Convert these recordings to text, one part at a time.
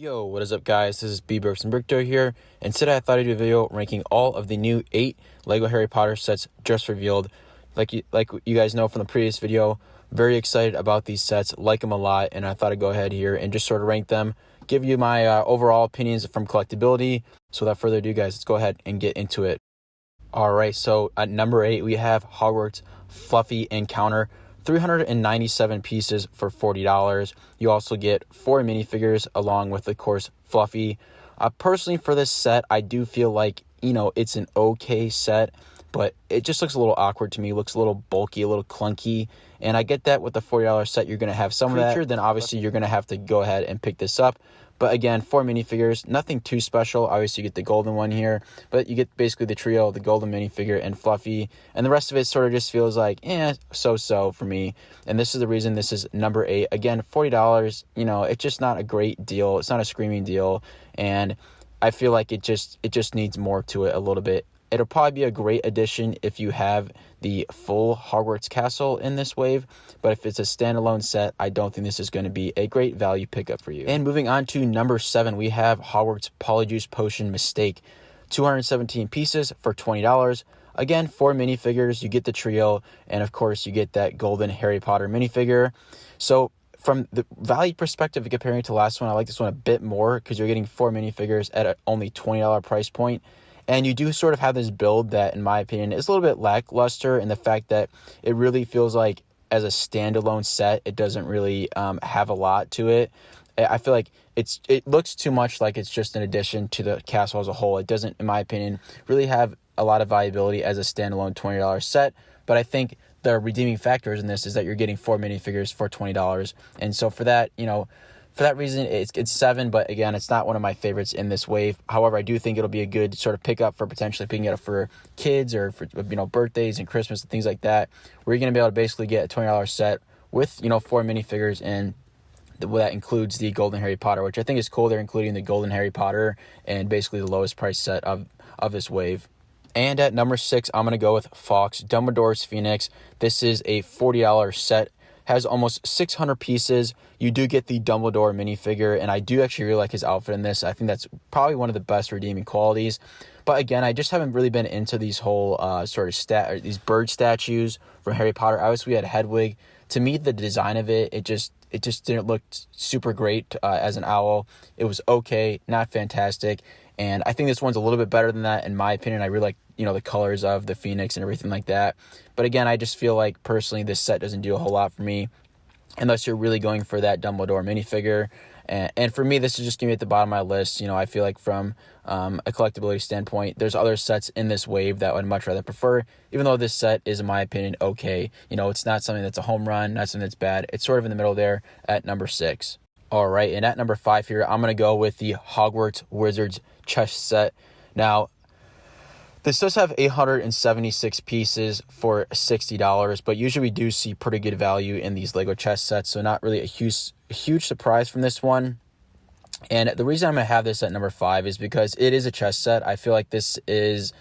Yo, what is up guys? This is B-Burks and Brickto here, and today I thought I'd do a video ranking all of the new 8 LEGO Harry Potter sets just revealed. Like you guys know from the previous video, very excited about these sets, like them a lot, and I thought I'd go ahead here and just sort of rank them, give you my overall opinions from collectability. So without further ado guys, let's go ahead and get into it. Alright, so at number 8 we have Hogwarts Fluffy Encounter. 397 pieces for $40. You also get 4 minifigures along with, of course, Fluffy. Personally, for this set, I do feel like, it's an okay set, but it just looks a little awkward to me. It looks a little bulky, a little clunky, and I get that with the $40 set, you're going to have some of that. Then obviously you're going to have to go ahead and pick this up. But again, 4 minifigures, nothing too special. Obviously, you get the golden one here, but you get basically the trio, the golden minifigure and Fluffy. And the rest of it sort of just feels like, so-so for me. And this is the reason this is number 8. Again, $40, it's just not a great deal. It's not a screaming deal. And I feel like it just needs more to it a little bit. It'll probably be a great addition if you have the full Hogwarts castle in this wave, but if it's a standalone set, I don't think this is going to be a great value pickup for you. And moving on to number 7, we have Hogwarts Polyjuice Potion Mistake. 217 pieces for $20. Again, 4 minifigures, you get the trio, and of course you get that golden Harry Potter minifigure. So from the value perspective, comparing to the last one, I like this one a bit more because you're getting 4 minifigures at a only $20 price point. And you do sort of have this build that, in my opinion, is a little bit lackluster in the fact that it really feels like as a standalone set, it doesn't really have a lot to it. I feel like it looks too much like it's just an addition to the castle as a whole. It doesn't, in my opinion, really have a lot of viability as a standalone $20 set. But I think the redeeming factors in this is that you're getting 4 minifigures for $20. And so for that, for that reason, it's 7, but again, it's not one of my favorites in this wave. However, I do think it'll be a good sort of pickup for potentially picking it up for kids or for, birthdays and Christmas and things like that, where you're going to be able to basically get a $20 set with, 4 minifigures, and that includes the Golden Harry Potter, which I think is cool. They're including the Golden Harry Potter and basically the lowest price set of this wave. And at number 6, I'm going to go with Fawkes, Dumbledores Phoenix. This is a $40 set. Has almost 600 pieces. You do get the Dumbledore minifigure, and I do actually really like his outfit in this. I think that's probably one of the best redeeming qualities. But again, I just haven't really been into these whole these bird statues from Harry Potter. Obviously, we had Hedwig. To me, the design of it just didn't look super great as an owl. It was okay, not fantastic. And I think this one's a little bit better than that, in my opinion. I really like, the colors of the Phoenix and everything like that. But again, I just feel like, personally, this set doesn't do a whole lot for me, unless you're really going for that Dumbledore minifigure. And for me, this is just going to be at the bottom of my list. I feel like from a collectability standpoint, there's other sets in this wave that I would much rather prefer, even though this set is, in my opinion, okay. It's not something that's a home run, not something that's bad. It's sort of in the middle there at number 6. All right, and at number 5 here, I'm going to go with the Hogwarts Wizards chest set. Now, this does have 876 pieces for $60, but usually we do see pretty good value in these LEGO chest sets, so not really a huge surprise from this one. And the reason I'm going to have this at number 5 is because it is a chess set. I feel like this is,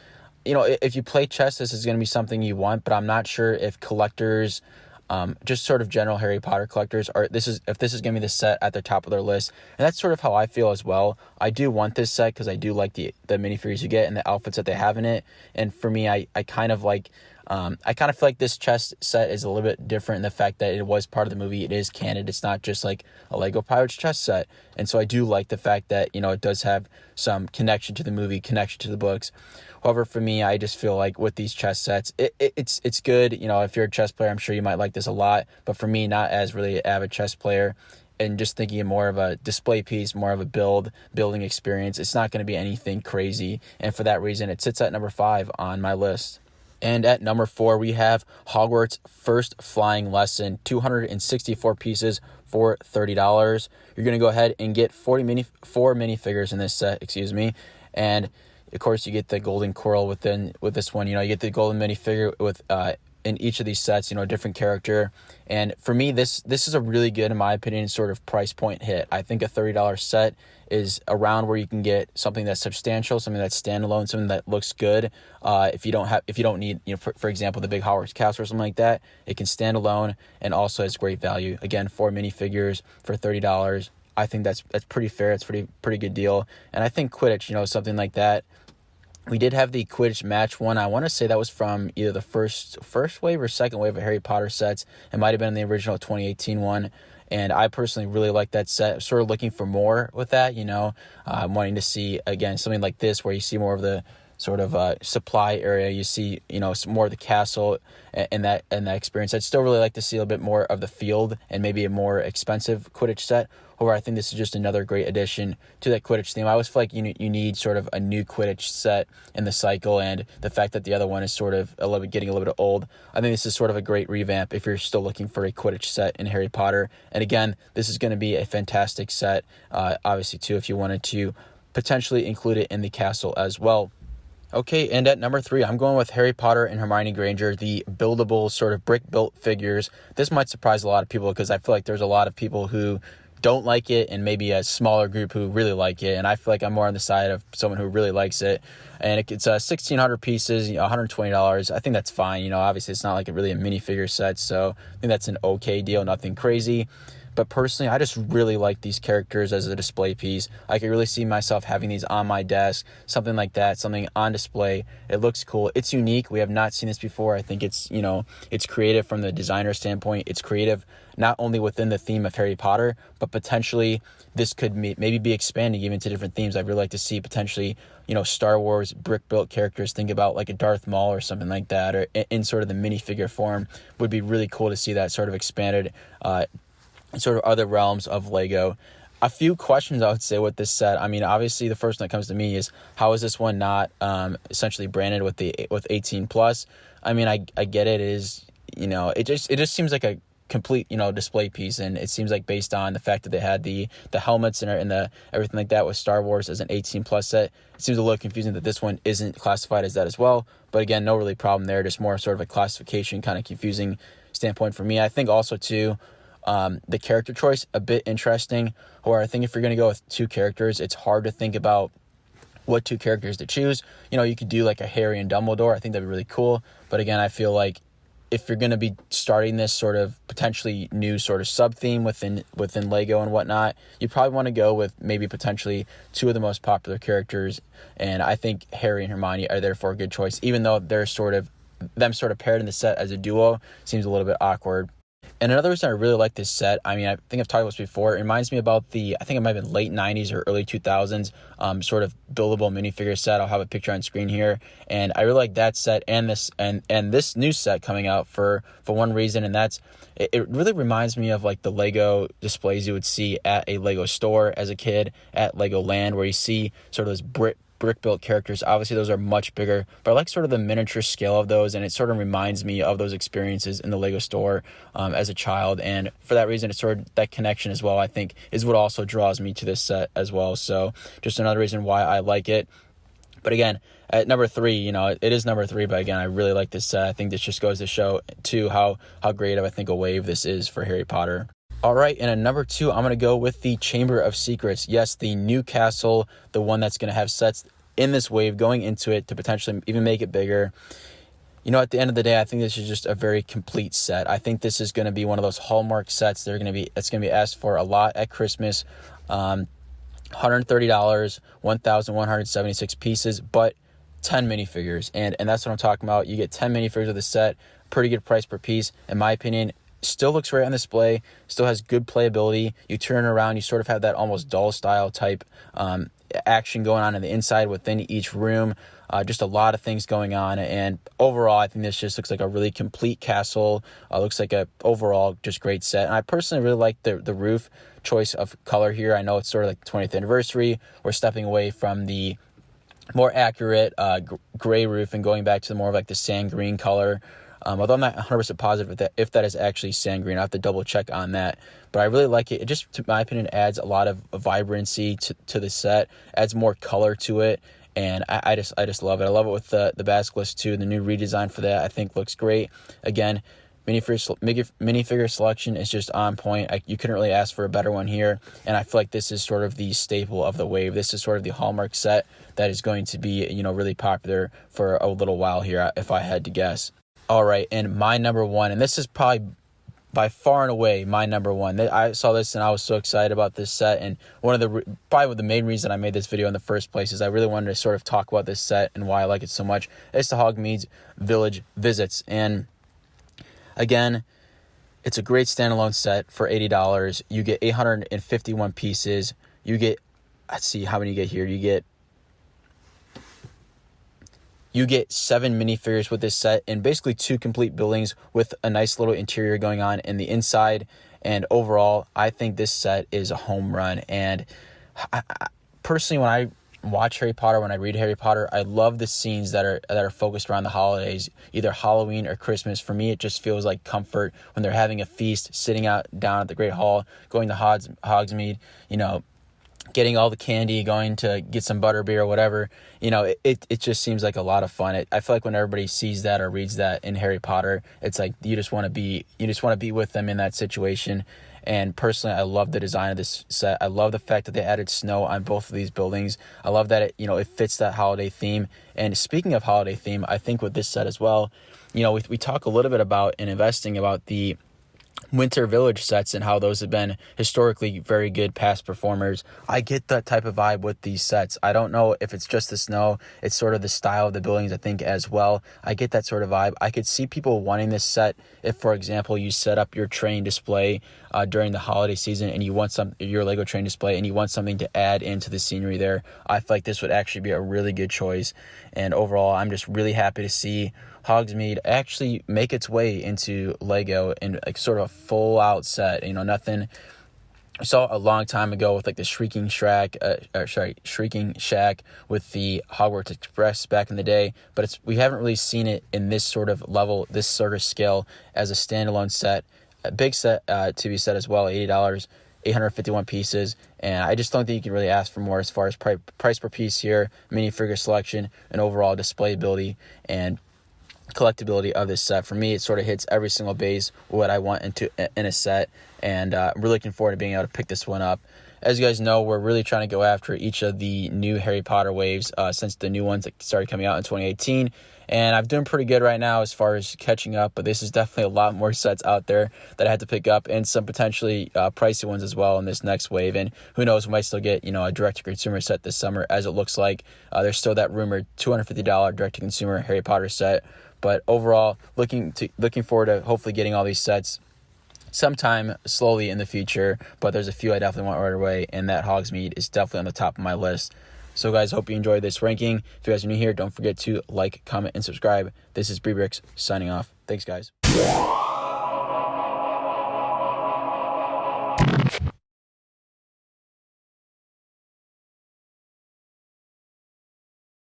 if you play chess, this is going to be something you want, but I'm not sure if collectors, just sort of general Harry Potter collectors, if this is going to be the set at the top of their list. And that's sort of how I feel as well. I do want this set because I do like the minifigures you get and the outfits that they have in it. And for me, I kind of like, I kind of feel like this chess set is a little bit different in the fact that it was part of the movie. It is canon. It's not just like a LEGO Pirates chess set. And so I do like the fact that, it does have some connection to the movie, connection to the books. However, for me, I just feel like with these chess sets, it's good. If you're a chess player, I'm sure you might like this a lot. But for me, not as really an avid chess player, and just thinking of more of a display piece, more of a building experience, it's not going to be anything crazy. And for that reason, it sits at number 5 on my list. And at number 4, we have Hogwarts First Flying Lesson, 264 pieces for $30. You're going to go ahead and get 4 minifigures in this set, and of course, you get the golden coral with this one. You get the golden minifigure with in each of these sets, a different character. And for me, this is a really good, in my opinion, sort of price point hit. I think a $30 set is around where you can get something that's substantial, something that's standalone, something that looks good. If you don't need, for example, the big Hogwarts castle or something like that, it can stand alone and also has great value. Again, 4 minifigures for $30. I think that's pretty fair. It's pretty good deal. And I think Quidditch, something like that. We did have the Quidditch match one. I want to say that was from either the first wave or second wave of Harry Potter sets. It might have been the original 2018 one. And I personally really like that set. Sort of looking for more with that, I'm wanting to see, again, something like this where you see more of the sort of supply area. You see, some more of the castle and that experience. I'd still really like to see a little bit more of the field and maybe a more expensive Quidditch set. However, I think this is just another great addition to that Quidditch theme. I always feel like you need sort of a new Quidditch set in the cycle, and the fact that the other one is sort of getting a little bit old, I think this is sort of a great revamp if you're still looking for a Quidditch set in Harry Potter. And again, this is going to be a fantastic set, obviously, too, if you wanted to potentially include it in the castle as well. Okay, and at number 3, I'm going with Harry Potter and Hermione Granger, the buildable sort of brick-built figures. This might surprise a lot of people because I feel like there's a lot of people who don't like it and maybe a smaller group who really like it. And I feel like I'm more on the side of someone who really likes it. And it's 1,600 pieces, $120. I think that's fine. Obviously it's not like really a minifigure set, so I think that's an okay deal, nothing crazy. But personally, I just really like these characters as a display piece. I could really see myself having these on my desk, something like that, something on display. It looks cool. It's unique. We have not seen this before. I think it's, it's creative from the designer standpoint. It's creative not only within the theme of Harry Potter, but potentially this could maybe be expanding even to different themes. I'd really like to see potentially, Star Wars brick-built characters. Think about like a Darth Maul or something like that, or in sort of the minifigure form. Would be really cool to see that sort of expanded sort of other realms of Lego. A few questions I would say with this set. I mean, obviously the first one that comes to me is, how is this one not essentially branded with 18 plus? I mean, I get it. It is, it just seems like a complete, display piece, and it seems like based on the fact that they had the helmets and the everything like that with Star Wars as an 18 plus set, it seems a little confusing that this one isn't classified as that as well. But again, no really problem there. Just more sort of a classification kind of confusing standpoint for me. I think also too, the character choice, a bit interesting. Or I think if you're going to go with 2 characters, it's hard to think about what 2 characters to choose. You could do like a Harry and Dumbledore. I think that'd be really cool. But again, I feel like if you're going to be starting this sort of potentially new sort of sub-theme within Lego and whatnot, you probably want to go with maybe potentially 2 of the most popular characters. And I think Harry and Hermione are therefore a good choice, even though they're sort of paired in the set as a duo seems a little bit awkward. And another reason I really like this set, I mean, I think I've talked about this before, it reminds me about I think it might have been late 90s or early 2000s, sort of buildable minifigure set. I'll have a picture on screen here. And I really like that set and this new set coming out for one reason, and that's, it really reminds me of like the Lego displays you would see at a Lego store as a kid, at Legoland, where you see sort of those brick-built characters. Obviously those are much bigger, but I like sort of the miniature scale of those, and it sort of reminds me of those experiences in the Lego store as a child. And for that reason, it's sort of that connection as well, I think, is what also draws me to this set as well. So just another reason why I like it. But again, at number 3, it is number 3, but again, I really like this set. I think this just goes to show too how great of, I think, a wave this is for Harry Potter. All right, and at number 2, I'm going to go with the Chamber of Secrets. Yes, the new castle, the one that's going to have sets in this wave going into it to potentially even make it bigger. At the end of the day, I think this is just a very complete set. I think this is going to be one of those hallmark sets. It's going to be asked for a lot at Christmas. $130, 1,176 pieces, but 10 minifigures. And that's what I'm talking about. You get 10 minifigures of the set, pretty good price per piece, in my opinion. Still looks great on display, still has good playability. You turn it around, you sort of have that almost doll style type action going on the inside within each room. Just a lot of things going on, and overall I think this just looks like a really complete castle. Looks like a overall just great set, and I personally really like the roof choice of color here. I know it's sort of like the 20th anniversary. We're stepping away from the more accurate gray roof and going back to the more of like the sand green color. Although I'm not 100% positive if that is actually sand green. I have to double check on that. But I really like it. It just, to my opinion, adds a lot of vibrancy to the set, adds more color to it. And I just love it. I love it with the basilisk too. The new redesign for that I think looks great. Again, minifigure selection is just on point. You couldn't really ask for a better one here. And I feel like this is sort of the staple of the wave. This is sort of the hallmark set that is going to be, really popular for a little while here, if I had to guess. All right, and my number 1, and this is probably by far and away my number one. I saw this and I was so excited about this set, and probably the main reason I made this video in the first place is I really wanted to sort of talk about this set and why I like it so much. It's the Hogsmeade Village Visits, and again, it's a great standalone set for $80. You get 851 pieces. You get, let's see how many you get here. You get 7 minifigures with this set, and basically 2 complete buildings with a nice little interior going on in the inside. And overall, I think this set is a home run. And I personally, when I watch Harry Potter, when I read Harry Potter, I love the scenes that are focused around the holidays, either Halloween or Christmas. For me, it just feels like comfort when they're having a feast, sitting down at the Great Hall, going to Hogsmeade, getting all the candy, going to get some butterbeer or whatever. It just seems like a lot of fun. I feel like when everybody sees that or reads that in Harry Potter, it's like you just want to be with them in that situation. And personally, I love the design of this set. I love the fact that they added snow on both of these buildings. I love that it fits that holiday theme. And speaking of holiday theme, I think with this set as well, we talk a little bit about in investing about the Winter Village sets and how those have been historically very good past performers. I get that type of vibe with these sets. I don't know if it's just the snow, it's sort of the style of the buildings, I think, as well. I get that sort of vibe. I could see people wanting this set if, for example, you set up your train display during the holiday season and you want your Lego train display and you want something to add into the scenery there. I feel like this would actually be a really good choice. And overall, I'm just really happy to see Hogsmeade actually make its way into Lego in like sort of a full out set. Nothing I saw a long time ago with like the Shrieking Shack with the Hogwarts Express back in the day, but we haven't really seen it in this sort of level, this sort of scale as a standalone set. A big set to be set as well, $80, 851 pieces, and I just don't think you can really ask for more as far as price per piece here, minifigure selection, and overall display ability and collectability of this set. For me, it sort of hits every single base what I want in a set, and I'm really looking forward to being able to pick this one up. As you guys know, we're really trying to go after each of the new Harry Potter waves since the new ones that started coming out in 2018, and I'm doing pretty good right now as far as catching up, but this is definitely a lot more sets out there that I had to pick up, and some potentially pricey ones as well in this next wave. And who knows, we might still get a direct-to-consumer set this summer, as it looks like there's still that rumored $250 direct-to-consumer Harry Potter set. But overall, looking forward to hopefully getting all these sets sometime slowly in the future. But there's a few I definitely want right away, and that Hogsmeade is definitely on the top of my list. So guys, hope you enjoyed this ranking. If you guys are new here, don't forget to like, comment, and subscribe. This is Brix signing off. Thanks, guys.